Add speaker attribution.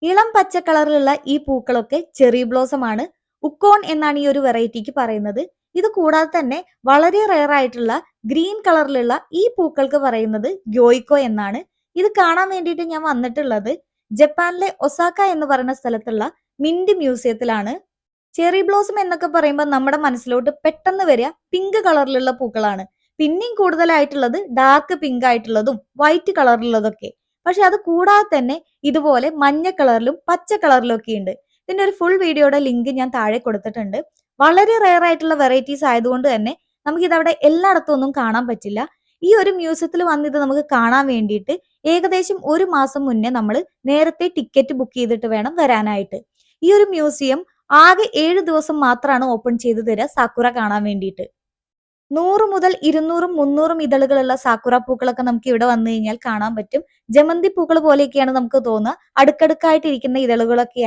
Speaker 1: ഇളം പച്ച കളറിലുള്ള ഈ പൂക്കളൊക്കെ ചെറി ബ്ലോസം ആണ്. ഉക്കോൺ എന്നാണ് ഈ ഒരു വെറൈറ്റിക്ക് പറയുന്നത്. ഇത് കൂടാതെ തന്നെ വളരെ റെയർ ആയിട്ടുള്ള ഗ്രീൻ കളറിലുള്ള ഈ പൂക്കൾക്ക് പറയുന്നത് ഗ്യോയിക്കോ എന്നാണ്. ഇത് കാണാൻ വേണ്ടിയിട്ട് ഞാൻ വന്നിട്ടുള്ളത് ജപ്പാനിലെ ഒസാക്ക എന്ന് പറയുന്ന സ്ഥലത്തുള്ള മിന്റ് മ്യൂസിയത്തിലാണ്. ചെറി ബ്ലോസം എന്നൊക്കെ പറയുമ്പോൾ നമ്മുടെ മനസ്സിലോട്ട് പെട്ടെന്ന് വരിക പിങ്ക് കളറിലുള്ള പൂക്കളാണ്. പിന്നെയും കൂടുതലായിട്ടുള്ളത് ഡാർക്ക് പിങ്ക് ആയിട്ടുള്ളതും വൈറ്റ് കളറിലുള്ളതൊക്കെ. പക്ഷെ അത് കൂടാതെ തന്നെ ഇതുപോലെ മഞ്ഞ കളറിലും പച്ച കളറിലും ഒക്കെ ഉണ്ട്. ഇതിന്റെ ഒരു ഫുൾ വീഡിയോയുടെ ലിങ്ക് ഞാൻ താഴെ കൊടുത്തിട്ടുണ്ട്. വളരെ റെയർ ആയിട്ടുള്ള വെറൈറ്റീസ് ആയതുകൊണ്ട് തന്നെ നമുക്ക് ഇതവിടെ എല്ലായിടത്തും ഒന്നും കാണാൻ പറ്റില്ല. ഈ ഒരു മ്യൂസിയത്തിൽ വന്ന് ഇത് നമുക്ക് കാണാൻ വേണ്ടിയിട്ട് ഏകദേശം 1 മാസം മുന്നേ നമ്മൾ നേരത്തെ ടിക്കറ്റ് ബുക്ക് ചെയ്തിട്ട് വേണം വരാനായിട്ട്. ഈ ഒരു മ്യൂസിയം ആകെ 7 ദിവസം മാത്രമാണ് ഓപ്പൺ ചെയ്തു തരിക സാക്കുറ കാണാൻ വേണ്ടിയിട്ട്. 100 മുതൽ 200ഉം 300ഉം ഇതളുകളുള്ള സാക്കുറ പൂക്കളൊക്കെ നമുക്ക് ഇവിടെ വന്നു കഴിഞ്ഞാൽ കാണാൻ പറ്റും. ജമന്തി പൂക്കൾ പോലെയൊക്കെയാണ് നമുക്ക് തോന്നുക. അടുക്കടുക്കായിട്ടിരിക്കുന്ന ഇതളുകളൊക്കെ